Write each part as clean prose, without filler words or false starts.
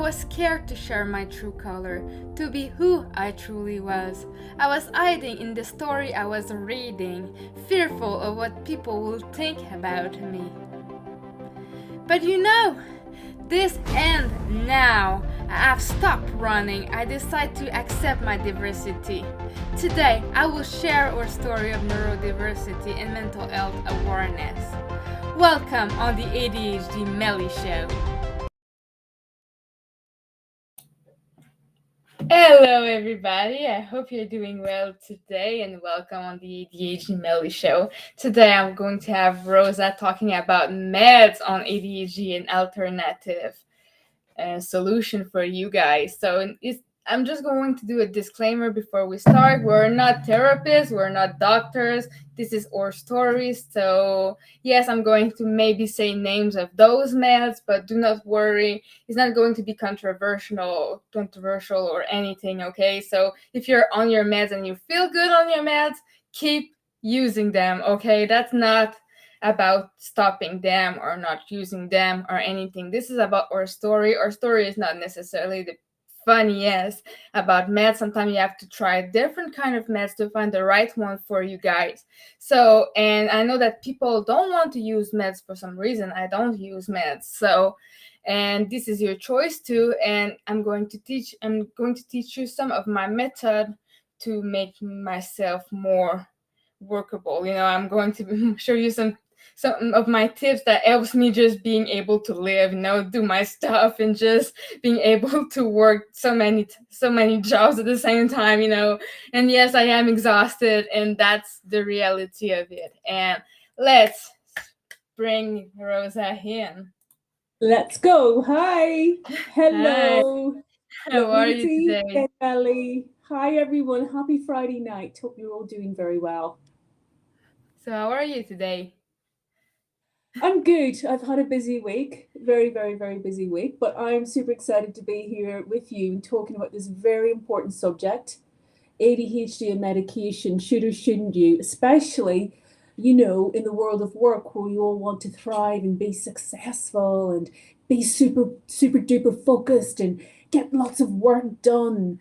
was scared to share my true color, to be who I truly was. I was hiding in the story I was reading, fearful of what people would think about me. But this ends now. I have stopped running. I decide to accept my diversity. Today, I will share our story of neurodiversity and mental health awareness. Welcome on the ADHD Melly Show. Hello, everybody. I hope you're doing well today, and welcome on the ADHD Melly Show. Today, I'm going to have Rosa talking about meds on ADHD and alternative solution for you guys. I'm just going to do a disclaimer before we start. We're not therapists, we're not doctors. This is our stories. So yes, I'm going to maybe say names of those meds, but do not worry. It's not going to be controversial or anything, okay? So if you're on your meds and you feel good on your meds, keep using them, okay? That's not about stopping them or not using them or anything. This is about our story. Our story is not necessarily the funniest about meds. Sometimes you have to try different kind of meds to find the right one for you guys. So, and I know that people don't want to use meds for some reason. I don't use meds. So, and this is your choice too. And I'm going to teach you some of my method to make myself more workable. I'm going to show you some of my tips that helps me just being able to live, do my stuff and just being able to work so many jobs at the same time, and yes, I am exhausted, and that's the reality of it. And let's bring Rosa in. Let's go. Hi. Hello. Hi. How are you today? Ellie. Hi, everyone. Happy Friday night. Hope you're all doing very well. So how are you today? I'm good. I've had a busy week, very, very, very busy week, but I'm super excited to be here with you and talking about this very important subject, ADHD and medication. Should or shouldn't you? Especially, in the world of work where we all want to thrive and be successful and be super, super duper focused and get lots of work done,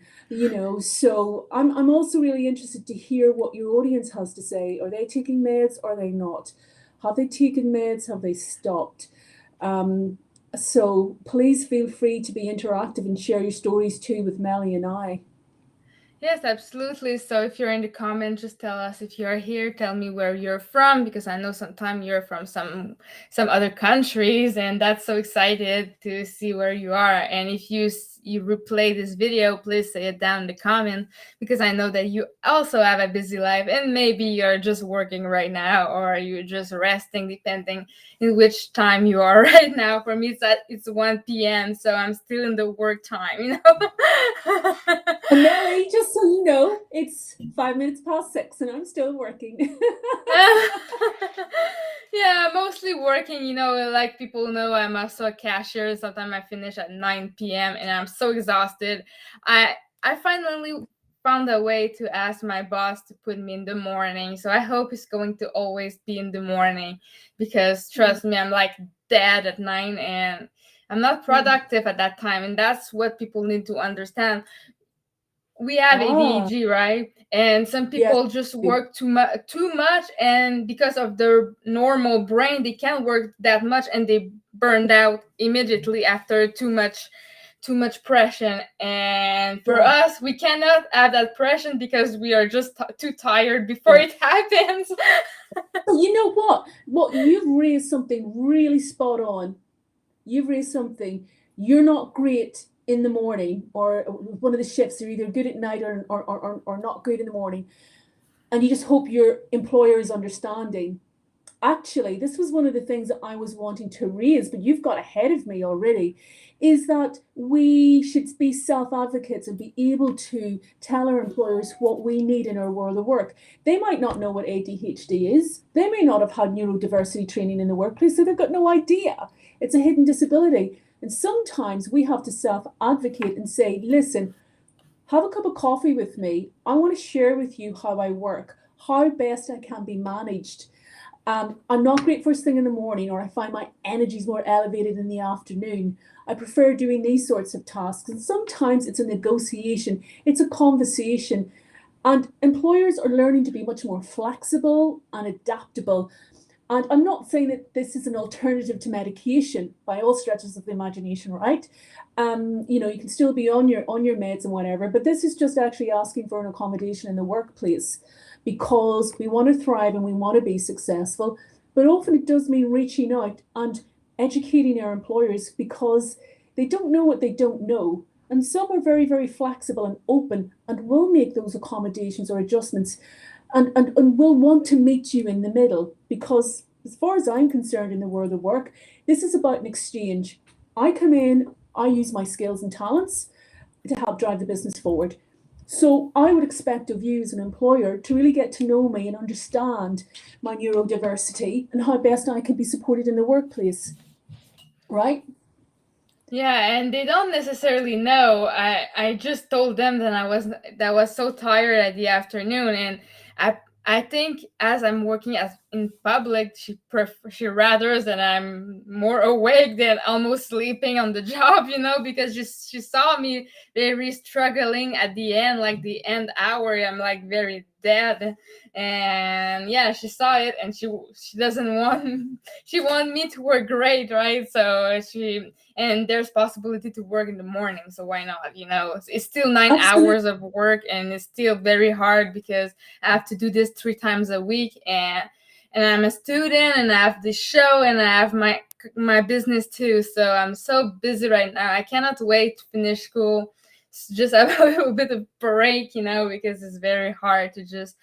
So I'm also really interested to hear what your audience has to say. Are they taking meds? Or are they not? Have they taken meds? Have they stopped? So please feel free to be interactive and share your stories too with Melly and I. Yes, absolutely. So if you're in the comments, just tell us if you're here. Tell me where you're from, because I know sometimes you're from some other countries, and that's so excited to see where you are. And if you replay this video, please say it down in the comment, because I know that you also have a busy life, and maybe you're just working right now, or you're just resting, depending in which time you are right now. For me, it's 1 p.m., so I'm still in the work time. And Melly, just so you know, it's 5 minutes past 6 and I'm still working. Yeah, mostly working, like people know I'm also a cashier. Sometimes I finish at 9 p.m. and I'm so exhausted. I finally found a way to ask my boss to put me in the morning. So I hope it's going to always be in the morning, because trust me, I'm like dead at 9 and I'm not productive at that time. And that's what people need to understand. We have ADHD, right? And some people just work too much, and because of their normal brain, they can't work that much, and they burned out immediately after too much pressure. And for us, we cannot have that pressure because we are just too tired before it happens. You know what you've raised something really spot on. You've raised something. You're not great in the morning, or one of the shifts are either good at night or not good in the morning, and you just hope your employer is understanding. Actually, this was one of the things that I was wanting to raise, but you've got ahead of me already, is that we should be self-advocates and be able to tell our employers what we need in our world of work. They might not know what ADHD is. They may not have had neurodiversity training in the workplace, so they've got no idea. It's a hidden disability. And sometimes we have to self-advocate and say, listen, have a cup of coffee with me. I want to share with you how I work, how best I can be managed. I'm not great first thing in the morning, or I find my energy is more elevated in the afternoon. I prefer doing these sorts of tasks. And sometimes it's a negotiation, it's a conversation. And employers are learning to be much more flexible and adaptable. And I'm not saying that this is an alternative to medication by all stretches of the imagination, right? You can still be on your meds and whatever, but this is just actually asking for an accommodation in the workplace because we want to thrive and we want to be successful. But often it does mean reaching out and educating our employers because they don't know what they don't know. And some are very, very flexible and open and will make those accommodations or adjustments and will want to meet you in the middle because, as far as I'm concerned, in the world of work, this is about an exchange. I come in, I use my skills and talents to help drive the business forward. So I would expect of you as an employer to really get to know me and understand my neurodiversity and how best I can be supported in the workplace, right? Yeah, and they don't necessarily know. I just told them that I was so tired at the afternoon, and I think as I'm working as in public, she rather that I'm more awake than almost sleeping on the job, because she saw me very struggling at the end, like the end hour. I'm like very dead, and yeah, she saw it, and she doesn't want she want me to work great, right? So and there's possibility to work in the morning, so why not? It's still 9 hours Absolutely. of work, and it's still very hard because I have to do this 3 times a week, and I'm a student, and I have this show, and I have my business too. So I'm so busy right now. I cannot wait to finish school. Just have a little bit of break, because it's very hard to just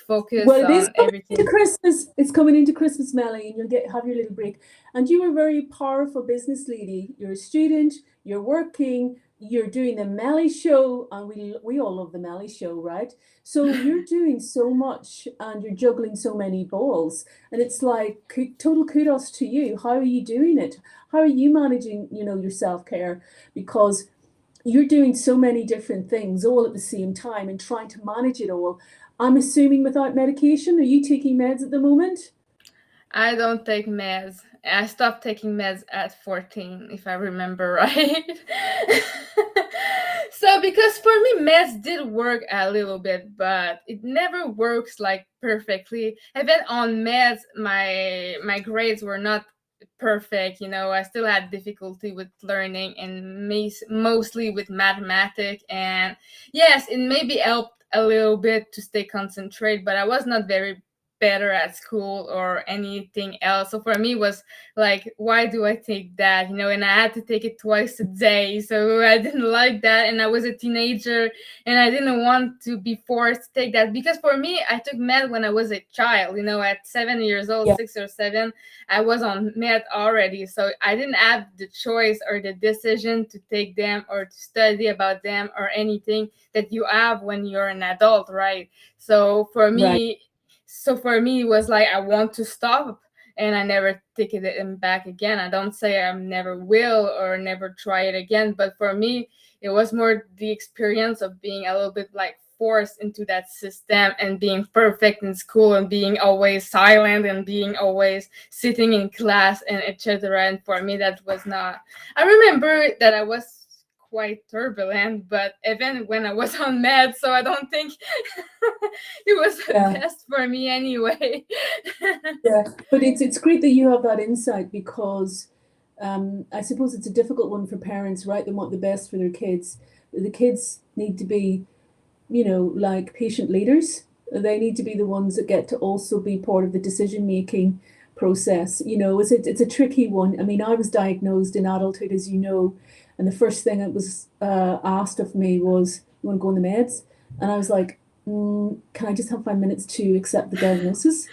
focus Well, it is on coming into everything. Christmas. It's coming into Christmas, Melly, and you'll have your little break. And you are a very powerful business lady. You're a student. You're working. You're doing the Melly show, and we all love the Melly show, right? So you're doing so much, and you're juggling so many balls, and it's like total kudos to you. How are you doing it? How are you managing, your self care? Because you're doing so many different things all at the same time and trying to manage it all. I'm assuming without medication. Are you taking meds at the moment? I don't take meds. I stopped taking meds at 14, if I remember right. So, because for me, meds did work a little bit, but it never works like perfectly. Even on meds, my grades were not perfect. I still had difficulty with learning and mostly with mathematics. And yes, it maybe helped a little bit to stay concentrated, but I was not very better at school or anything else. So for me it was like, why do I take that? And I had to take it twice a day. So I didn't like that, and I was a teenager, and I didn't want to be forced to take that, because for me, I took med when I was a child. At 7 years old, Yeah, 6 or 7, I was on med already. So I didn't have the choice or the decision to take them or to study about them or anything that you have when you're an adult, right? So for right. me, it was like, I want to stop, and I never take it back again. I don't say I never will or never try it again, but for me, it was more the experience of being a little bit like forced into that system and being perfect in school and being always silent and being always sitting in class and etc. And for me, that was not. I remember that I was quite turbulent, but even when I was on meds, so I don't think it was the Yeah, best for me anyway. yeah. But it's great that you have that insight because I suppose it's a difficult one for parents, right? They want the best for their kids. The kids need to be, like patient leaders. They need to be the ones that get to also be part of the decision making process. It's a tricky one. I mean, I was diagnosed in adulthood, as you know, and the first thing that was asked of me was, "You want to go on the meds?" And I was like, "Can I just have 5 minutes to accept the diagnosis?"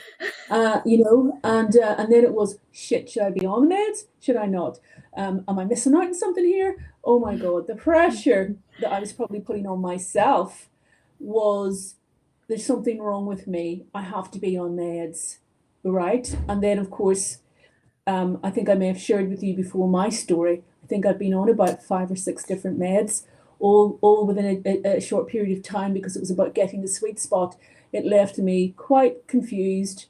And then it was, "Shit, should I be on the meds? Should I not? Am I missing out on something here?" Oh my God, the pressure that I was probably putting on myself was, there's something wrong with me. I have to be on meds, right? And then, of course, I think I may have shared with you before my story. I think I've been on about 5 or 6 different meds, all within a short period of time because it was about getting the sweet spot. It left me quite confused,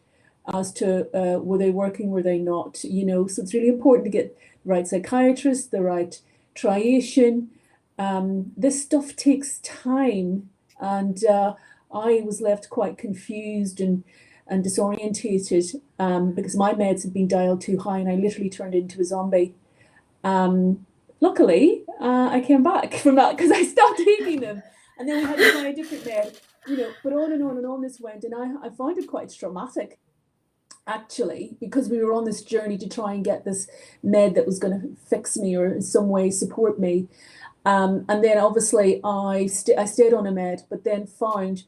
as to were they working, were they not, so it's really important to get the right psychiatrist, the right triation. This stuff takes time, and I was left quite confused and disorientated because my meds had been dialed too high, and I literally turned into a zombie. Luckily, I came back from that because I stopped taking them, and then we had to try a different med, but on and on and on this went, and I found it quite traumatic, actually, because we were on this journey to try and get this med that was going to fix me or in some way support me. And then obviously I stayed on a med, but then found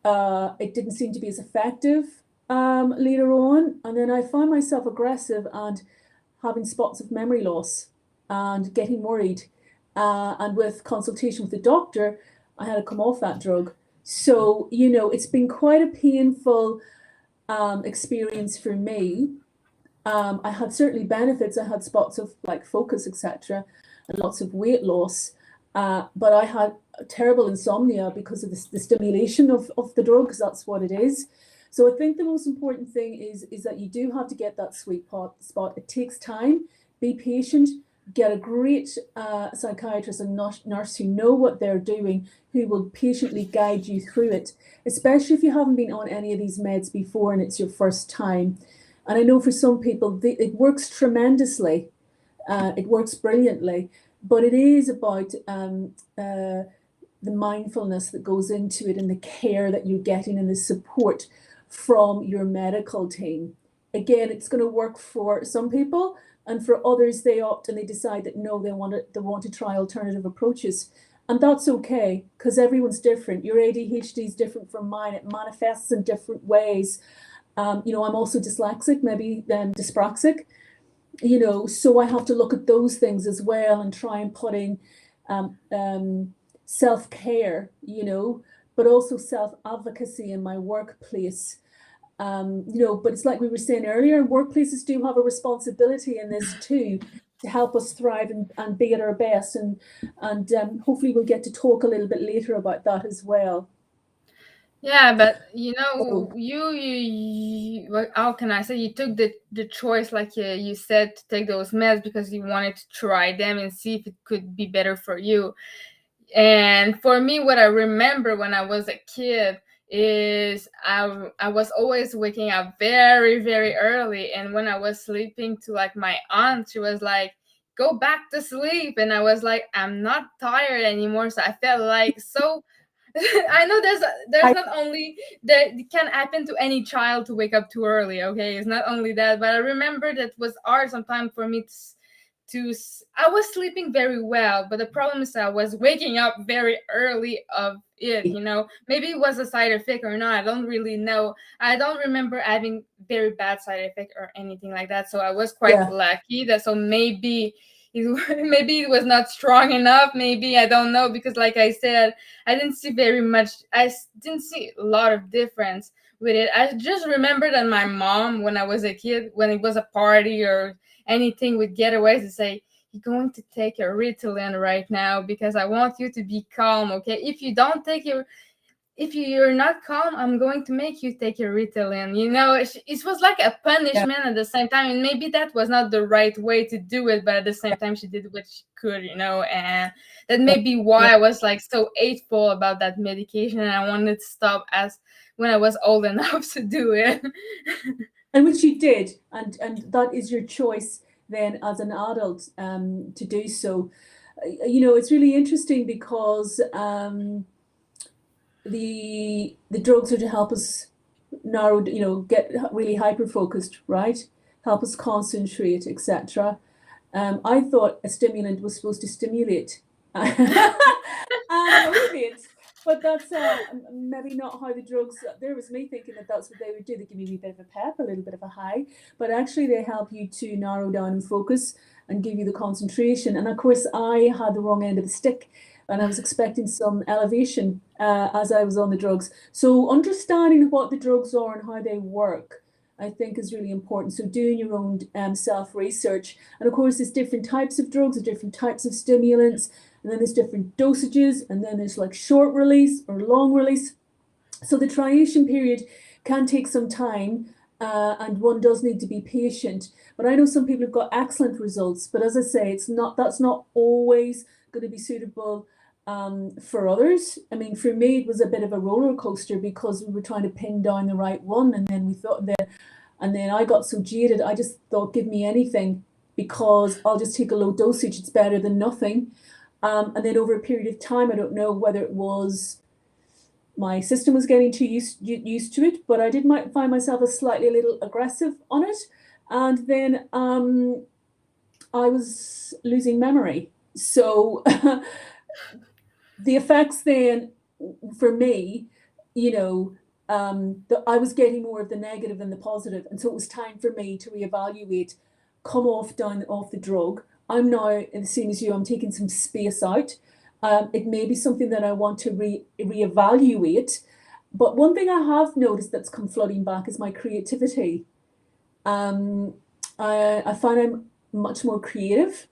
it didn't seem to be as effective later on. And then I found myself aggressive and having spots of memory loss and getting worried. And with consultation with the doctor, I had to come off that drug. So, it's been quite a painful experience for me. I had certainly benefits. I had spots of like focus, etc., and lots of weight loss. But I had terrible insomnia because of the stimulation of the drug, because that's what it is. So I think the most important thing is that you do have to get that sweet spot. It takes time. Be patient. Get a great psychiatrist and nurse who know what they're doing, who will patiently guide you through it, especially if you haven't been on any of these meds before and it's your first time. And I know for some people, it works tremendously. It works brilliantly, but it is about the mindfulness that goes into it and the care that you're getting and the support from your medical team. Again, it's going to work for some people, and for others, they opt and they decide that no, they want to try alternative approaches. And that's okay, because everyone's different. Your ADHD is different from mine. It manifests in different ways. I'm also dyslexic, maybe dyspraxic, so I have to look at those things as well and try and put in self-care, but also self-advocacy in my workplace. But it's like we were saying earlier, workplaces do have a responsibility in this too, to help us thrive and be at our best. And hopefully we'll get to talk a little bit later about that as well. Yeah, but Oh, how can I say, you took the choice, like you said, to take those meds because you wanted to try them and see if it could be better for you. And for me, what I remember when I was a kid is I was always waking up very, very early. And when I was sleeping to like my aunt, she was like, go back to sleep. And I was like, I'm not tired anymore. So I felt like so I know there's I, not only that it can happen to any child to wake up too early. Okay, it's not only that, but I remember that was hard sometimes for me I was sleeping very well, but the problem is I was waking up very early of it. Maybe it was a side effect or not. I don't really know. I don't remember having very bad side effect or anything like that. So I was quite yeah, lucky that. So maybe maybe it was not strong enough. Maybe I don't know, because like I said, I didn't see very much. Didn't see a lot of difference with it. I just remember that my mom, when I was a kid, when it was a party or anything with getaways, to say, you're going to take a Ritalin right now because I want you to be calm. Okay, if you're not calm, I'm going to make you take your Ritalin. It was like a yeah, punishment at the same time, and maybe that was not the right way to do it, but at the same time she did what she could, and that may be yeah. why I was like so hateful about that medication, and I wanted to stop as when I was old enough to do it. And which you did, and that is your choice then as an adult to do so. It's really interesting because the drugs are to help us narrow, get really hyper focused, right? Help us concentrate, etc. I thought a stimulant was supposed to stimulate and motivate, but that's maybe not how the drugs. There was me thinking that that's what they would do. They give you a bit of a pep, a little bit of a high, but actually they help you to narrow down and focus and give you the concentration. And of course, I had the wrong end of the stick, and I was expecting some elevation as I was on the drugs. So understanding what the drugs are and how they work, I think, is really important. So doing your own self-research. And of course, there's different types of drugs, or different types of stimulants, and then there's different dosages, and then there's like short release or long release. So the triation period can take some time. and one does need to be patient. But I know some people have got excellent results. But as I say, that's not always going to be suitable for others. I mean, for me, it was a bit of a roller coaster because we were trying to pin down the right one, and then we thought that, and then I got so jaded, I just thought, give me anything because I'll just take a low dosage. It's better than nothing. And then over a period of time, I don't know whether it was my system was getting too used to it, but I did find myself a little aggressive on it. And then I was losing memory. So the effects then for me, I was getting more of the negative than the positive. And so it was time for me to reevaluate, come off the drug. I'm now the same as you, I'm taking some space out. It may be something that I want to reevaluate. But one thing I have noticed that's come flooding back is my creativity. I find I'm much more creative,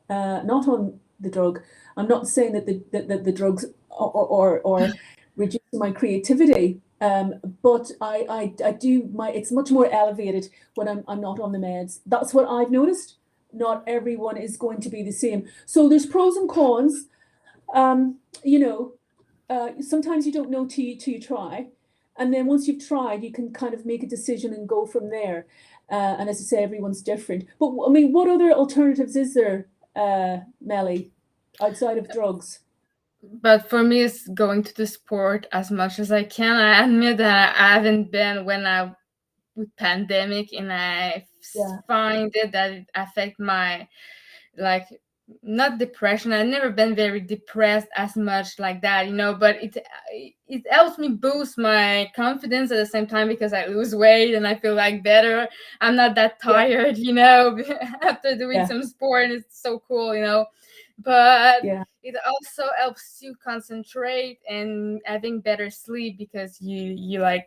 not on the drug. I'm not saying that the drugs or reducing my creativity, but I do it's much more elevated when I'm not on the meds. That's what I've noticed. Not everyone is going to be the same. So there's pros and cons. Sometimes you don't know till you try. And then once you've tried, you can kind of make a decision and go from there. And as I say, everyone's different. But I mean, what other alternatives is there, Melly, outside of drugs? But for me, it's going to the sport as much as I can. I admit that I haven't been when I with pandemic, and I Yeah, find it that it affect my, like, not depression. I've never been very depressed as much like that, but it helps me boost my confidence at the same time because I lose weight and I feel like better. I'm not that yeah, tired, after doing yeah, some sport, and it's so cool. But yeah, it also helps you concentrate and having better sleep because you like,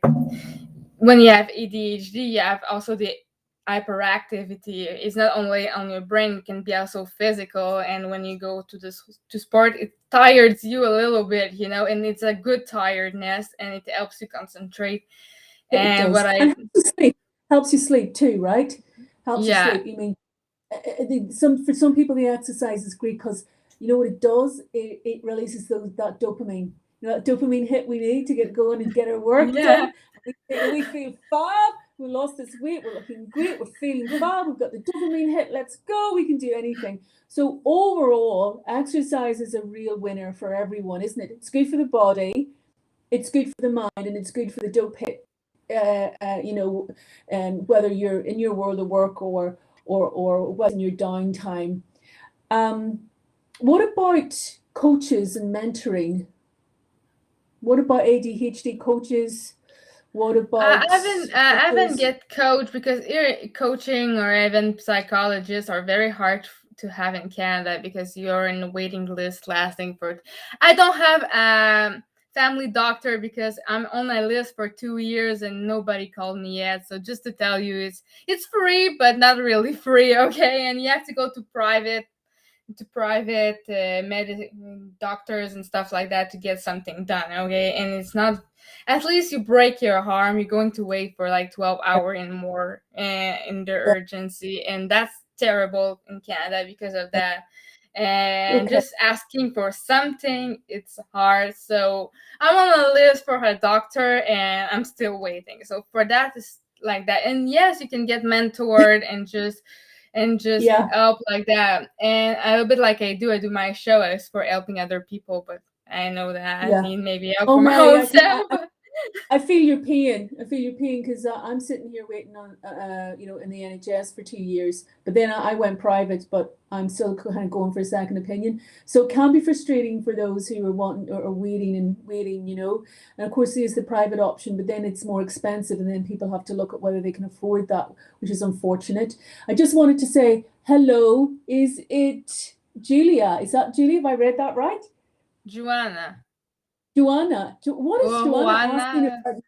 when you have ADHD, you have also the hyperactivity. It's not only on your brain, it can be also physical. And when you go to sport, it tires you a little bit, and it's a good tiredness, and it helps you concentrate. it And does. what I And helps you sleep too, right? Helps you yeah sleep. You mean, for some people, the exercise is great because you know what it does? It releases that dopamine. That dopamine hit we need to get going and get our work yeah done. We feel fab. We lost this weight. We're looking great. We're feeling fab. We've got the dopamine hit. Let's go. We can do anything. So overall, exercise is a real winner for everyone, isn't it? It's good for the body. It's good for the mind, and it's good for the dope hit. Whether you're in your world of work or whether in your downtime. Um, what about coaches and mentoring? What about ADHD coaches? What I about haven't I haven't mentors? get coach because coaching or even psychologists are very hard to have in Canada because you're in a waiting list lasting for. I don't have a family doctor because I'm on my list for 2 years and nobody called me yet. So just to tell you, it's free but not really free, okay? And you have to go to private doctors and stuff like that to get something done, okay? And it's not, at least you break your arm, you're going to wait for like 12 hour and more in the urgency, and that's terrible in Canada because of that. And Okay, just asking for something, it's hard. So I'm on a list for a doctor and I'm still waiting. So for that is like that. And yes, you can get mentored and just yeah, help like that. And a little bit like I do my show is for helping other people, but I know that I yeah. need maybe help Oh, for my Melly, own self. I feel your pain. I feel your pain because I'm sitting here waiting on, in the NHS for 2 years. But then I went private, but I'm still kind of going for a second opinion. So it can be frustrating for those who are wanting or waiting and waiting. And of course, there's the private option, but then it's more expensive, and then people have to look at whether they can afford that, which is unfortunate. I just wanted to say hello. Is it Julia? Is that Julia? Have I read that right? Joanna. Joanna, what is Oh, Joanna asking Juana. about?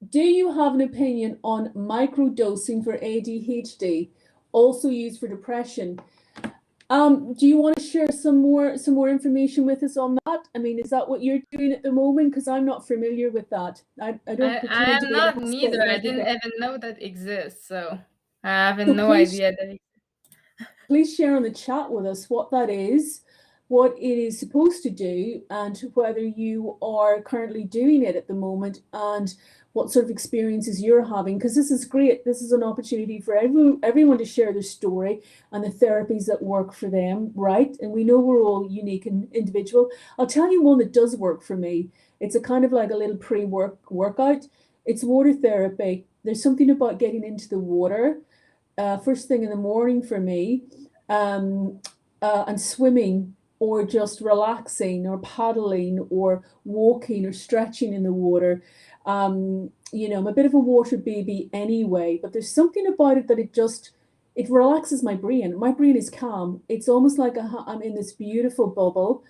Do you have an opinion on microdosing for ADHD, also used for depression? Do you want to share some more information with us on that? I mean, is that what you're doing at the moment? Because I'm not familiar with that. I don't I particularly do am it in not hospital neither. or I anything. didn't even know that exists, so I have So no please idea that. please share on the chat with us what that is, what it is supposed to do, and whether you are currently doing it at the moment, and what sort of experiences you're having. Because this is great. This is an opportunity for everyone to share their story and the therapies that work for them, right? And we know we're all unique and individual. I'll tell you one that does work for me. It's a kind of like a little workout. It's water therapy. There's something about getting into the water first thing in the morning for me, um, and swimming or just relaxing or paddling or walking or stretching in the water. I'm a bit of a water baby anyway, but there's something about it that it relaxes my brain. My brain is calm. It's almost like I'm in this beautiful bubble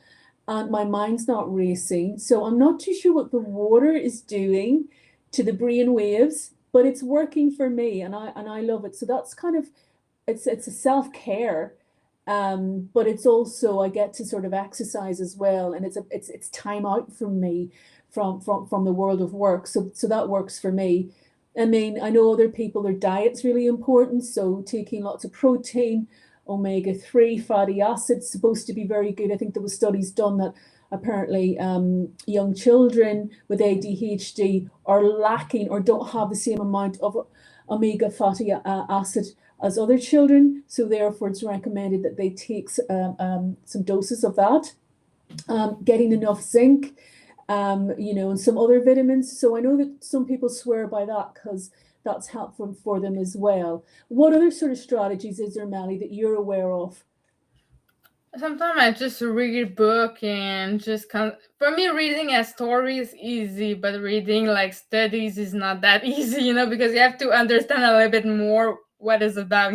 and my mind's not racing. So I'm not too sure what the water is doing to the brain waves, but it's working for me and I love it. So that's kind of it's a self-care, but it's also I get to sort of exercise as well, and it's time out from me from the world of work. So that works for me. I mean, I know other people, their diet's really important, so taking lots of protein, omega-3 fatty acids supposed to be very good. I think there was studies done that apparently young children with ADHD are lacking or don't have the same amount of omega fatty acid as other children. So therefore, it's recommended that they take some doses of that. Getting enough zinc, and some other vitamins. So I know that some people swear by that because that's helpful for them as well. What other sort of strategies is there, Melly, that you're aware of? Sometimes I just read a book and for me, reading a story is easy, but reading like studies is not that easy, because you have to understand a little bit more what it's about.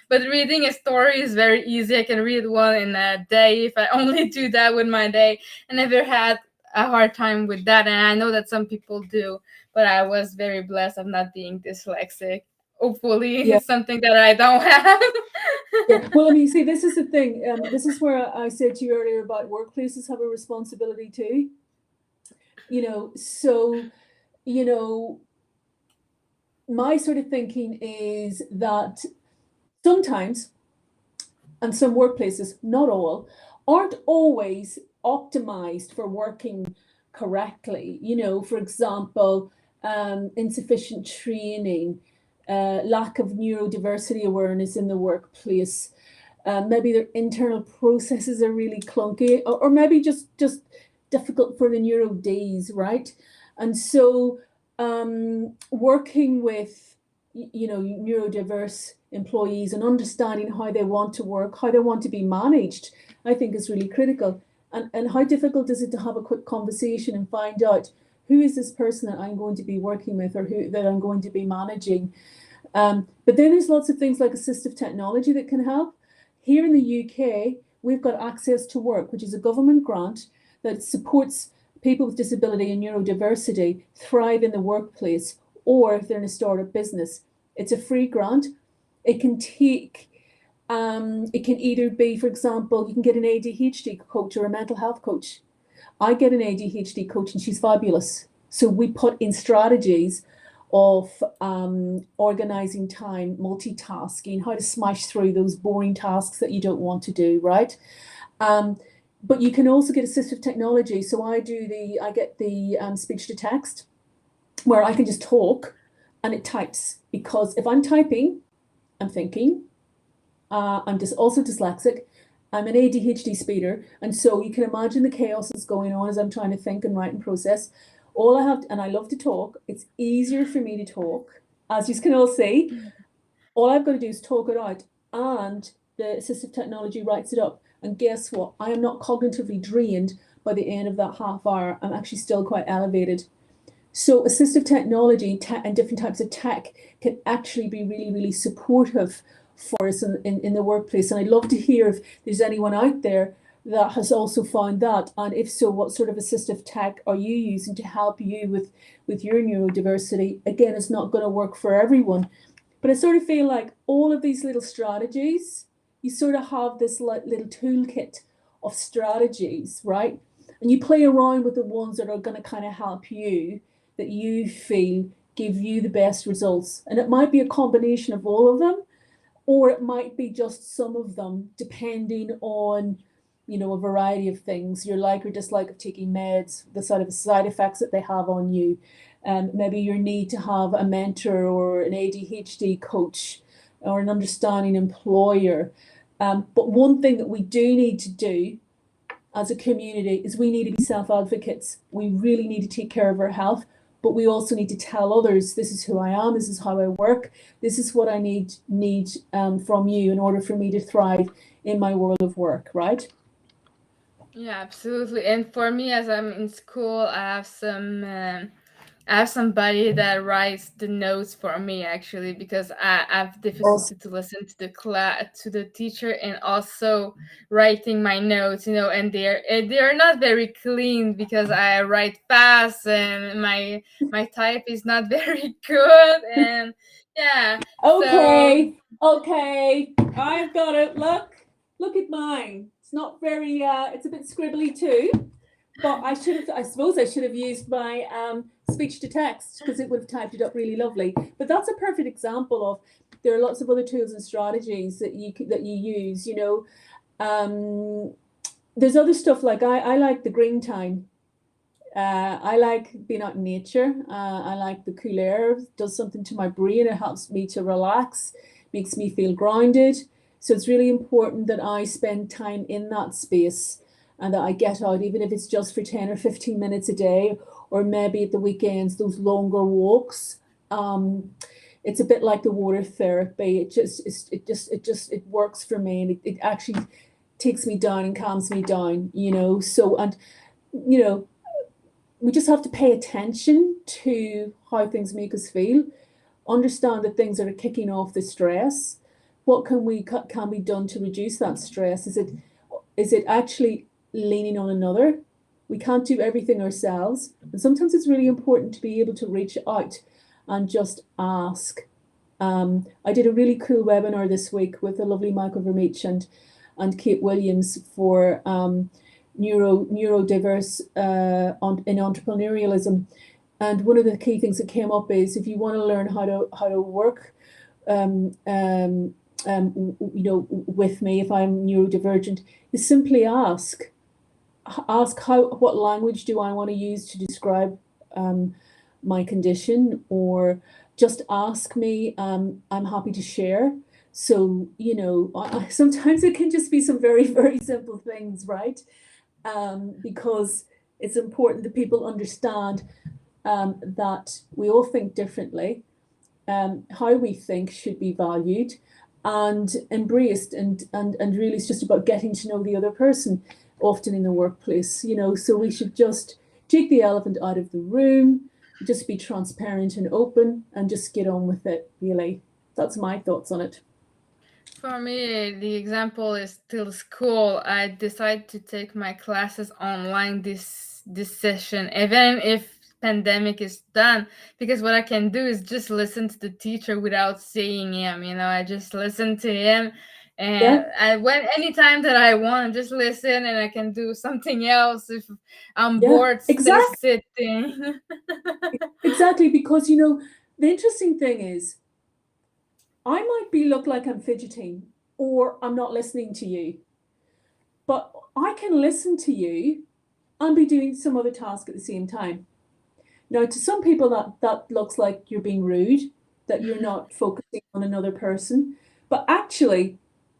But reading a story is very easy. I can read one in a day if I only do that with my day. I never had a hard time with that, and I know that some people do, but I was very blessed of not being dyslexic. Hopefully, Yeah. it's something that I don't have. Yeah. Well, I mean, see, this is the thing. This is where I said to you earlier about workplaces have a responsibility too. So, you know, my sort of thinking is that sometimes, and some workplaces, not all, aren't always optimized for working correctly. For example, insufficient training, lack of neurodiversity awareness in the workplace. Maybe their internal processes are really clunky, or maybe just difficult for the neuro Ds, right? And so, working with neurodiverse employees and understanding how they want to work, how they want to be managed, I think is really critical. And how difficult is it to have a quick conversation and find out who is this person that I'm going to be working with or who that I'm going to be managing. But then there's lots of things like assistive technology that can help. Here in the UK, we've got Access to Work, which is a government grant that supports people with disability and neurodiversity thrive in the workplace, or if they're in a startup business. It's a free grant. It can either be, for example, you can get an ADHD coach or a mental health coach. I get an ADHD coach and she's fabulous. So we put in strategies of organizing time, multitasking, how to smash through those boring tasks that you don't want to do, right? But you can also get assistive technology. So I get the speech to text where I can just talk and it types, because if I'm typing, I'm thinking. I'm just also dyslexic. I'm an ADHD speeder, and so you can imagine the chaos that's going on as I'm trying to think and write and process. And I love to talk. It's easier for me to talk, as you can all see. All I've got to do is talk it out, and the assistive technology writes it up. And guess what? I am not cognitively drained by the end of that half hour. I'm actually still quite elevated. So assistive technology and different types of tech can actually be really, really supportive for us in the workplace. And I'd love to hear if there's anyone out there that has also found that. And if so, what sort of assistive tech are you using to help you with your neurodiversity? Again, it's not going to work for everyone, but I sort of feel like all of these little strategies you sort of have this little toolkit of strategies, right? And you play around with the ones that are going to kind of help you, that you feel give you the best results. And it might be a combination of all of them, or it might be just some of them, depending on, a variety of things, your like or dislike of taking meds, the sort of side effects that they have on you, and maybe your need to have a mentor or an ADHD coach or an understanding employer. But one thing that we do need to do as a community is we need to be self-advocates. We really need to take care of our health, but we also need to tell others, this is who I am, this is how I work, this is what I need from you in order for me to thrive in my world of work, right? Yeah, absolutely. And for me, as I'm in school, I have somebody that writes the notes for me actually, because I have Also, difficulty to listen to the class to the teacher, and also writing my notes, and they're not very clean because I write fast and my type is not very good, and yeah, so okay, I've got it. Look at mine. It's not very. It's a bit scribbly too. But I suppose I should have used my speech to text, because it would have typed it up really lovely. But that's a perfect example of, there are lots of other tools and strategies that you use. There's other stuff, like I like the green time. I like being out in nature. I like the cool air. It does something to my brain. It helps me to relax, makes me feel grounded. So it's really important that I spend time in that space and that I get out, even if it's just for 10 or 15 minutes a day, or maybe at the weekends, those longer walks. It's a bit like the water therapy. It works for me, and it actually takes me down and calms me down, So, and, you know, we just have to pay attention to how things make us feel, understand the things that are kicking off the stress. What can be done to reduce that stress? Is it actually leaning on another? We can't do everything ourselves, and sometimes it's really important to be able to reach out and just ask. I did a really cool webinar this week with the lovely Michael Vermeech and Kate Williams for neurodiverse in entrepreneurialism. And one of the key things that came up is, if you want to learn how to work, with me, if I'm neurodivergent, is simply ask what language do I want to use to describe my condition, or just ask me. I'm happy to share. So, sometimes it can just be some very, very simple things, right? Because it's important that people understand that we all think differently. How we think should be valued and embraced, and really it's just about getting to know the other person, often in the workplace. So we should just take the elephant out of the room, just be transparent and open, and just get on with it, really. That's my thoughts on it. for me, the example is still school. I decided to take my classes online this session, even if pandemic is done, because what I can do is just listen to the teacher without seeing him. I just listen to him, and Yeah, I when anytime that I want, just listen, and I can do something else if I'm yeah, bored, stay exactly. sitting. Exactly, because the interesting thing is, I might look like I'm fidgeting, or I'm not listening to you, but I can listen to you and be doing some other task at the same time. Now, to some people, that looks like you're being rude, that you're not focusing on another person. But actually,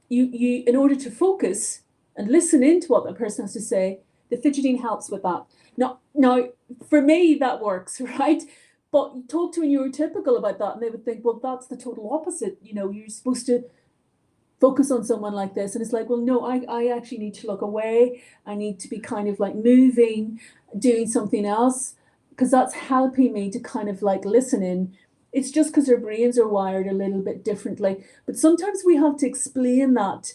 you in order to focus and listen into what that person has to say, the fidgeting helps with that. Now, for me, that works, right? But you talk to a neurotypical about that, and they would think, well, that's the total opposite. You're supposed to focus on someone like this. And it's like, well, no, I actually need to look away. I need to be kind of like moving, doing something else, because that's helping me to kind of like listen in. It's just because our brains are wired a little bit differently. But sometimes we have to explain that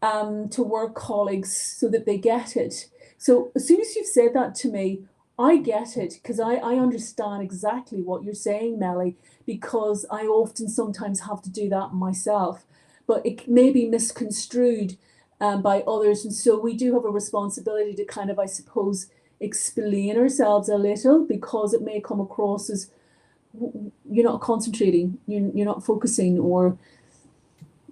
to work colleagues so that they get it. So as soon as you've said that to me, I get it, because I understand exactly what you're saying, Melly, because I often sometimes have to do that myself. but it may be misconstrued by others. And so we do have a responsibility to kind of, I suppose, explain ourselves a little, because it may come across as you're not concentrating, you're not focusing, or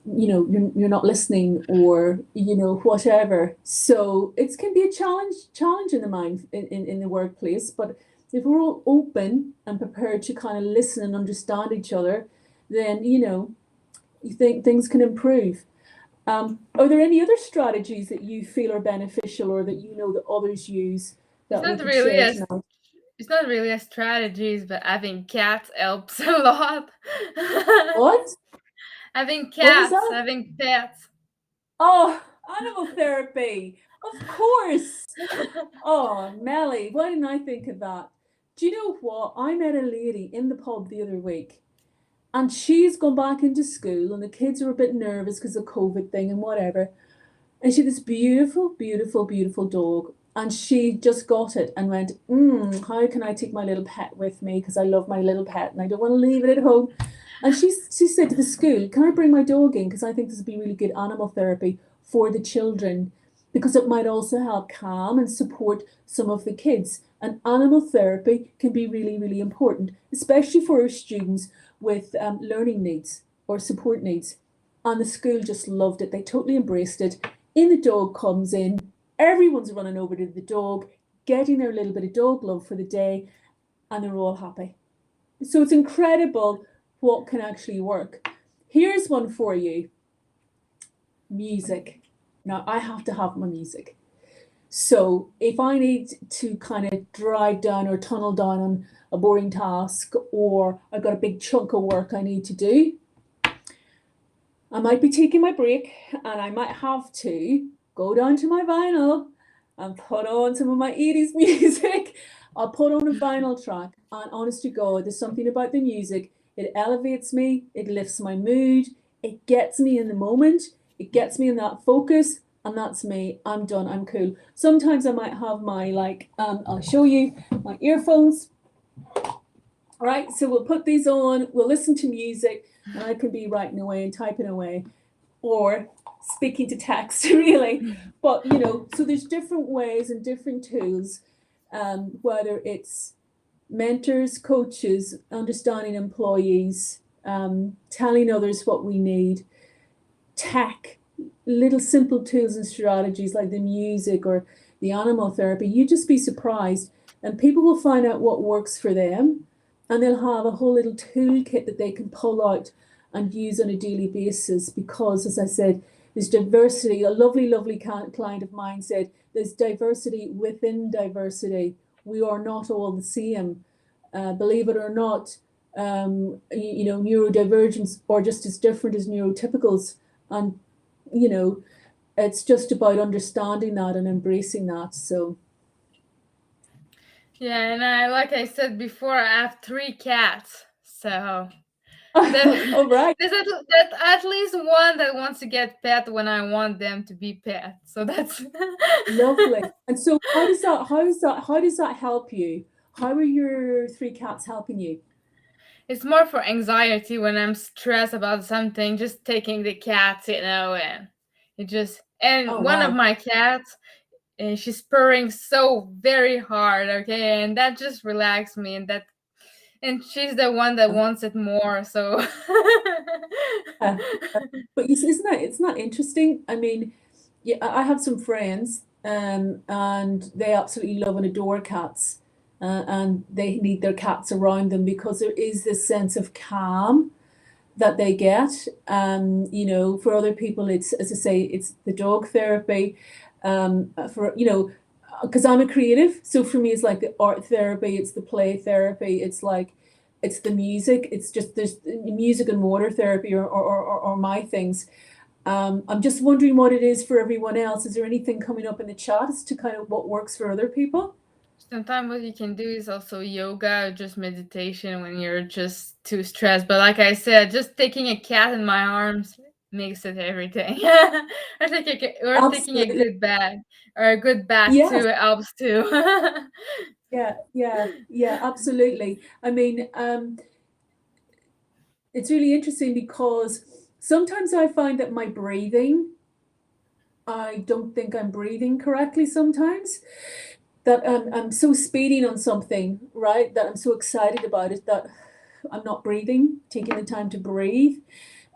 you're not listening, or whatever. So it can be a challenge in the mind, in the workplace. But if we're all open and prepared to kind of listen and understand each other, then you think things can improve. Are there any other strategies that you feel are beneficial, or that that others use, It's that we not could really share a tonight? it's not really a strategies, but having cats helps a lot. What? Having What was cats, that? having pets. Oh, animal therapy. Of course. Oh, Melly, why didn't I think of that? Do you know what? I met a lady in the pub the other week, and she's gone back into school, and the kids are a bit nervous because of COVID thing and whatever. And she had this beautiful, beautiful, beautiful dog. And she just got it and went, how can I take my little pet with me? Because I love my little pet and I don't want to leave it at home. And she said to the school, can I bring my dog in? Because I think this would be really good animal therapy for the children, because it might also help calm and support some of the kids. And animal therapy can be really, really important, especially for our students with learning needs or support needs. And the school just loved it. They totally embraced it. In the dog comes in, everyone's running over to the dog, getting their little bit of dog love for the day, and they're all happy. So it's incredible what can actually work. Here's one for you. Music. Now, I have to have my music. So if I need to kind of drive down or tunnel down on a boring task, or I've got a big chunk of work I need to do, I might be taking my break, and I might have to go down to my vinyl and put on some of my 80s music. I'll put on a vinyl track, and honest to God, there's something about the music. It elevates me, it lifts my mood, it gets me in the moment, it gets me in that focus, and that's me. I'm done, I'm cool. Sometimes I might have my, I'll show you my earphones. All right, so we'll put these on, we'll listen to music, and I can be writing away and typing away, or speaking to text, really. But so there's different ways and different tools, whether it's mentors, coaches, understanding employees, telling others what we need, tech, little simple tools and strategies like the music or the animal therapy. You'd just be surprised, and people will find out what works for them, and they'll have a whole little toolkit that they can pull out and use on a daily basis. Because, as I said, there's diversity. A lovely, lovely client of mine said, there's diversity within diversity. We are not all the same. Believe it or not, neurodivergence are just as different as neurotypicals. And, it's just about understanding that and embracing that. So, Yeah, and like I said before, I have 3 cats. So all right. there's at least one that wants to get pet when I want them to be pet. So that's Lovely. And so how does that help you? How are your 3 cats helping you? it's more for anxiety when I'm stressed about something, just taking the cats, and it just Oh, and one of wow. my cats, and she's purring so very hard, okay, and that just relaxes me, and she's the one that wants it more, so Uh, but you see, isn't that interesting? I mean, yeah, I have some friends, and they absolutely love and adore cats, and they need their cats around them, because there is this sense of calm that they get. For other people, it's, as I say, it's the dog therapy. For because I'm a creative, so for me, it's like the art therapy, it's the play therapy, it's the music. It's just there's music and water therapy, or my things. I'm just wondering what it is for everyone else. Is there anything coming up in the chat as to kind of what works for other people? sometimes what you can do is also yoga or just meditation when you're just too stressed. But like I said, just taking a cat in my arms makes it everything. Or taking a Absolutely. good bath or a good bath Yes. too helps too. Yeah. Yeah. Yeah. Absolutely. I mean, it's really interesting, because Sometimes I find that my breathing, I don't think I'm breathing correctly sometimes. That I'm so speeding on something, right? That I'm so excited about it that I'm not breathing, taking the time to breathe.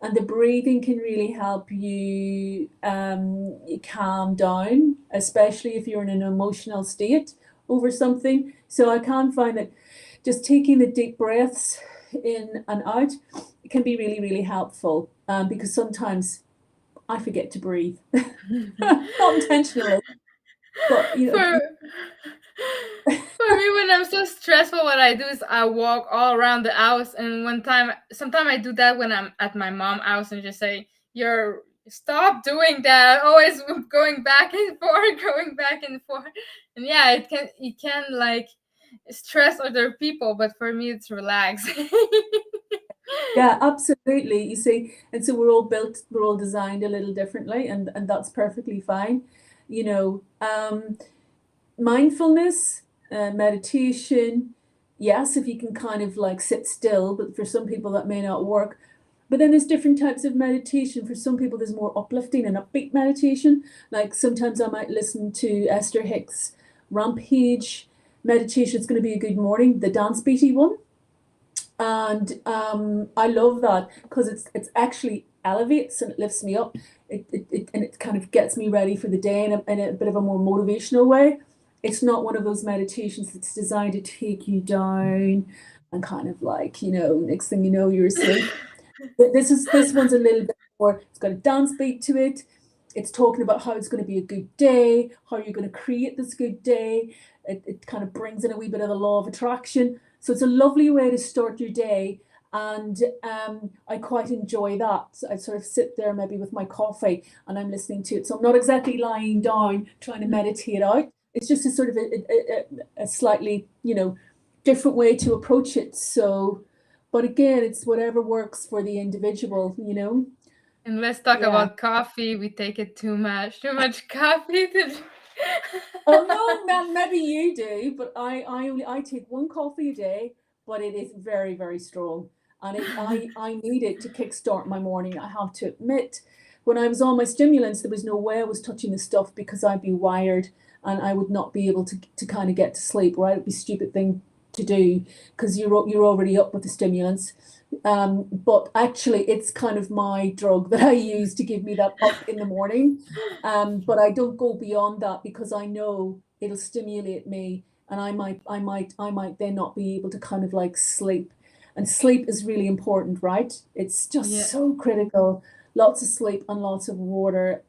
And the breathing can really help you calm down, especially if you're in an emotional state over something. So I can find that just taking the deep breaths in and out can be really, really helpful because sometimes I forget to breathe, not intentionally, but For for me, when I'm so stressful, what I do is I walk all around the house. And sometimes I do that when I'm at my mom's house and just say, "You're stop doing that." Always going back and forth, going back and forth. And yeah, it can like stress other people, but for me, it's relaxing. yeah, absolutely. You see, and so we're all designed a little differently, and that's perfectly fine. You know, mindfulness, meditation, yes, if you can kind of like sit still, but for some people that may not work. But then there's different types of meditation. For some people, there's more uplifting and upbeat meditation. Like sometimes I might listen to Esther Hicks' Rampage meditation. It's going to be a good morning, the dance beaty one. And I love that because it's actually elevates and it lifts me up. And it kind of gets me ready for the day in a bit of a more motivational way. It's not one of those meditations that's designed to take you down and kind of like, next thing you know, you're asleep. This one's a little bit more, it's got a dance beat to it. It's talking about how it's going to be a good day, how you're going to create this good day. It kind of brings in a wee bit of the law of attraction. So it's a lovely way to start your day. And I quite enjoy that. So I sort of sit there maybe with my coffee and I'm listening to it. So I'm not exactly lying down trying to meditate out. It's just a sort of a slightly, different way to approach it. So, but again, it's whatever works for the individual. And let's talk Yeah. about coffee. We take it too much coffee to. Oh no, maybe you do, but I take one coffee a day, but it is very, very strong. And I need it to kickstart my morning. I have to admit, when I was on my stimulants, there was no way I was touching the stuff because I'd be wired and I would not be able to kind of get to sleep, right? It'd be a stupid thing to do because you're already up with the stimulants. But actually, it's kind of my drug that I use to give me that up in the morning. But I don't go beyond that because I know it'll stimulate me, and I might then not be able to kind of like sleep. And sleep is really important, right? It's just Yeah. so critical. Lots of sleep and lots of water.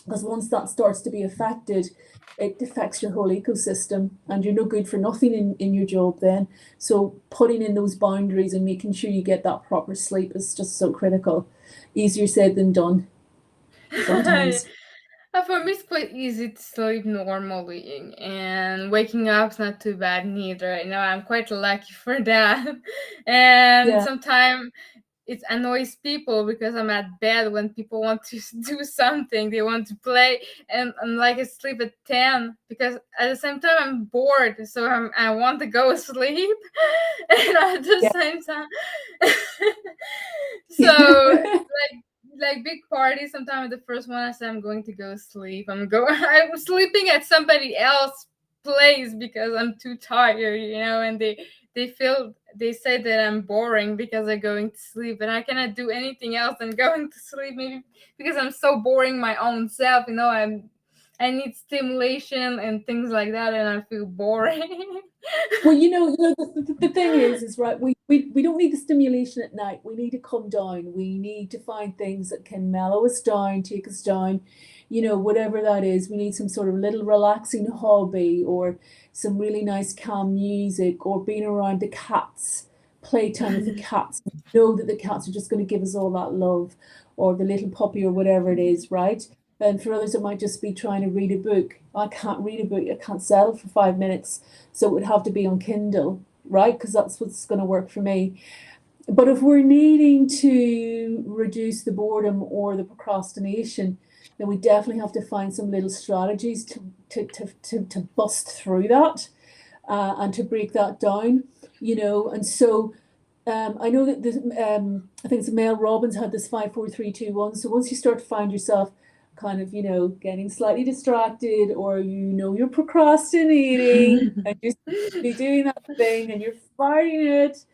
Because once that starts to be affected, it affects your whole ecosystem and you're no good for nothing in your job then. So putting in those boundaries and making sure you get that proper sleep is just so critical. Easier said than done sometimes. For me, it's quite easy to sleep normally, and waking up's not too bad neither. I'm quite lucky for that. And Yeah, sometimes it annoys people because I'm at bed when people want to do something, they want to play, and like I sleep at 10 because at the same time I'm bored, so I want to go sleep, and at the yeah. same time, so like big parties. Sometimes the first one I say I'm going to go sleep. I'm sleeping at somebody else place because I'm too tired, and they say that I'm boring because I'm going to sleep, and I cannot do anything else than going to sleep. Maybe because I'm so boring my own self. I need stimulation and things like that, and I feel boring. Well, the thing is right, we don't need the stimulation at night. We need to come down. We need to find things that can mellow us down, take us down, whatever that is. We need some sort of little relaxing hobby or some really nice calm music or being around the cats, playtime with the cats. Know that the cats are just going to give us all that love or the little puppy or whatever it is, right? And for others, it might just be trying to read a book. I can't read a book. I can't settle for 5 minutes. So it would have to be on Kindle, right? Because that's what's going to work for me. But if we're needing to reduce the boredom or the procrastination, then we definitely have to find some little strategies to bust through that and to break that down. And so I know that I think it's Mel Robbins had this 5 4 3 2 1. So once you start to find yourself kind of, getting slightly distracted, or you're procrastinating and you're be doing that thing and you're fighting it,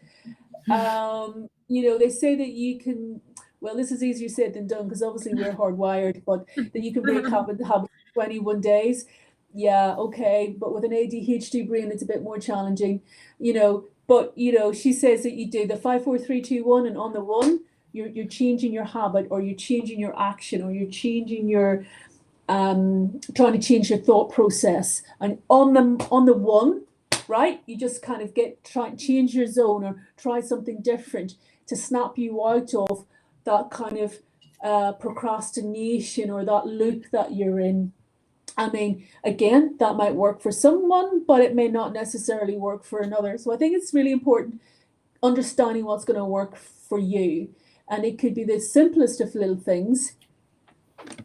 they say that you can, well, this is easier said than done because obviously we're hardwired, but that you can break habits in 21 days. Yeah, okay. But with an ADHD brain, it's a bit more challenging, But, she says that you do the 5 4 3 2 1, and on the one, you're changing your habit, or you're changing your action, or you're changing your trying to change your thought process. And on the one, right, you just kind of try change your zone or try something different to snap you out of that kind of procrastination or that loop that you're in. I mean, again, that might work for someone, but it may not necessarily work for another. So I think it's really important understanding what's going to work for you. And it could be the simplest of little things,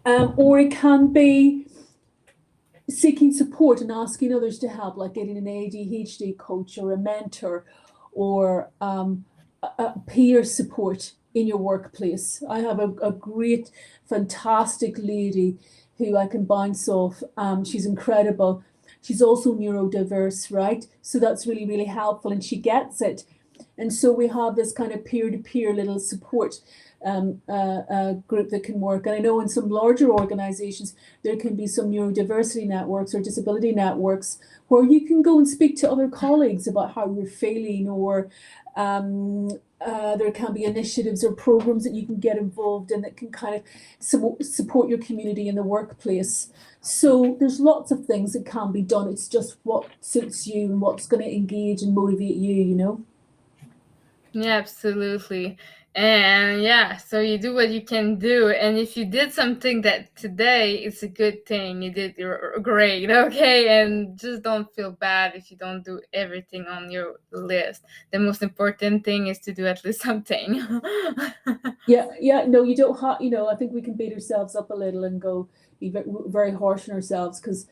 or it can be seeking support and asking others to help, like getting an ADHD coach or a mentor, or a peer support in your workplace. I have a great, fantastic lady who I can bounce off. She's incredible. She's also neurodiverse, right? So that's really, really helpful, and she gets it. And so we have this kind of peer-to-peer little support group that can work. And I know in some larger organizations, there can be some neurodiversity networks or disability networks where you can go and speak to other colleagues about how you're feeling, or there can be initiatives or programs that you can get involved in that can kind of support your community in the workplace. So there's lots of things that can be done. It's just what suits you and what's going to engage and motivate you. Yeah, absolutely. And yeah, so you do what you can do. And if you did something that today, it's a good thing. You did great, okay? And just don't feel bad if you don't do everything on your list. The most important thing is to do at least something. Yeah, no, you don't have, I think we can beat ourselves up a little and be very harsh on ourselves because,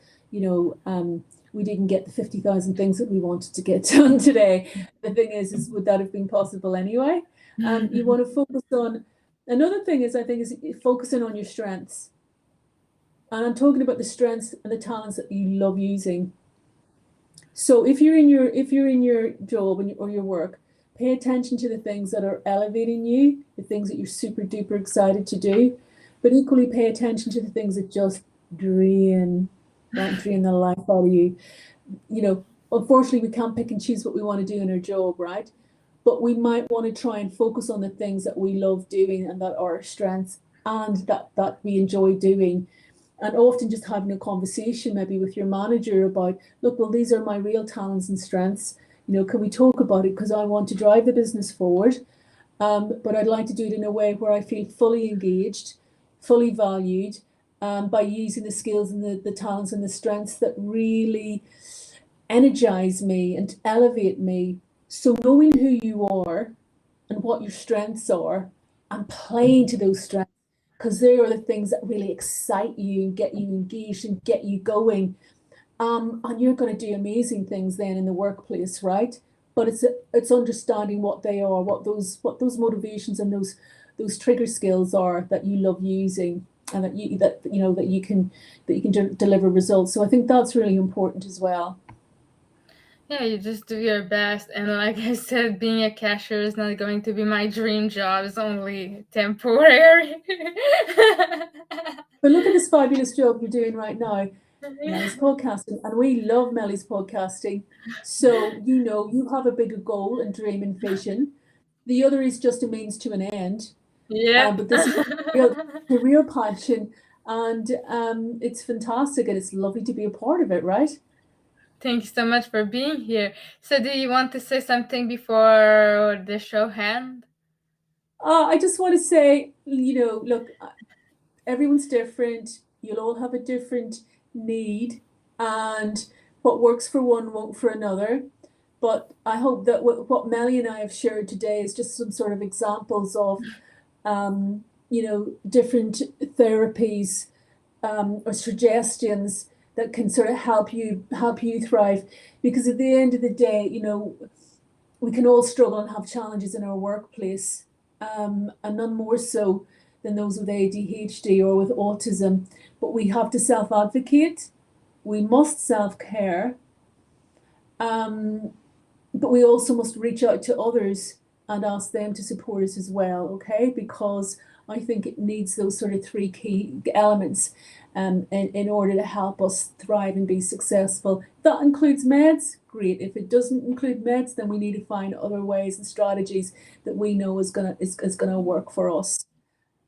we didn't get the 50,000 things that we wanted to get done today. The thing is would that have been possible anyway? You want to focus on, another thing is, I think, is focusing on your strengths. And I'm talking about the strengths and the talents that you love using. So if you're in your job or your work, pay attention to the things that are elevating you, the things that you're super duper excited to do, but equally pay attention to the things that just drain the life out of you. Unfortunately, we can't pick and choose what we want to do in our job, right? But we might want to try and focus on the things that we love doing and that are our strengths, and that we enjoy doing. And often just having a conversation maybe with your manager about, look, well, these are my real talents and strengths. Can we talk about it? Because I want to drive the business forward. But I'd like to do it in a way where I feel fully engaged, fully valued, by using the skills and the talents and the strengths that really energize me and elevate me. So knowing who you are and what your strengths are, and playing to those strengths, because they are the things that really excite you and get you engaged and get you going. And you're going to do amazing things then in the workplace, right? But it's understanding what they are, what those motivations and those trigger skills are that you love using, and that you can deliver results. So I think that's really important as well. Yeah, you just do your best. And like I said, being a cashier is not going to be my dream job. It's only temporary. But look at this fabulous job you're doing right now. Melly's podcasting, and we love Melly's podcasting. So you have a bigger goal and dream and vision. The other is just a means to an end. Yep. But this is the real passion, and it's fantastic, and it's lovely to be a part of it, right? Thank you so much for being here. So do you want to say something before the show ends? I just want to say, look, everyone's different. You'll all have a different need, and what works for one won't for another. But I hope that what Melly and I have shared today is just some sort of examples of, different therapies, or suggestions that can sort of help you thrive. Because at the end of the day, we can all struggle and have challenges in our workplace, and none more so than those with ADHD or with autism. But we have to self-advocate. We must self-care. But we also must reach out to others and ask them to support us as well, okay? Because I think it needs those sort of three key elements in order to help us thrive and be successful. That includes meds, great. If it doesn't include meds, then we need to find other ways and strategies that we know is gonna work for us.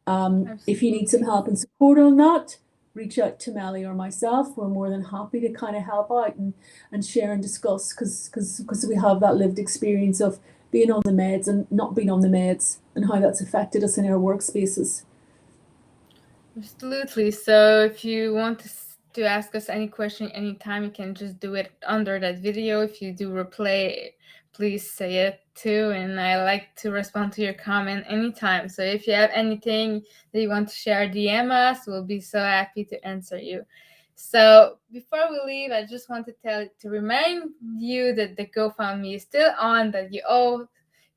If you need some help and support on that, reach out to Melly or myself. We're more than happy to kind of help out and share and discuss, because we have that lived experience of being on the meds and not being on the meds and how that's affected us in our workspaces. Absolutely. So if you want to ask us any question anytime, you can just do it under that video. If you do replay, please say it too, and I like to respond to your comment anytime. So if you have anything that you want to share, DM us. We'll be so happy to answer you. So before we leave, I just want to remind you that the GoFundMe is still on, that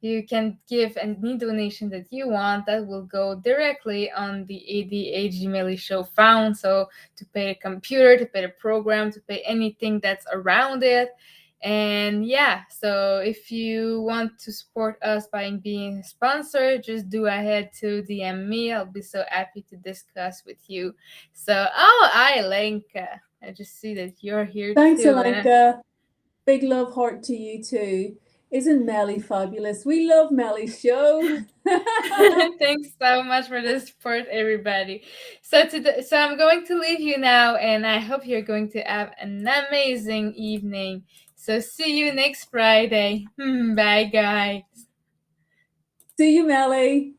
you can give any donation that you want that will go directly on the ADHD Melly Show fund. So to pay a computer, to pay the program, to pay anything that's around it. And yeah, so if you want to support us by being a sponsor, just do ahead to DM me. I'll be so happy to discuss with you. So, Alenka, I just see that you're here Thanks, too. Alenka. Big love heart to you too. Isn't Melly fabulous? We love Melly's show. Thanks so much for the support, everybody. So I'm going to leave you now, and I hope you're going to have an amazing evening. So see you next Friday. Bye, guys. See you, Melly.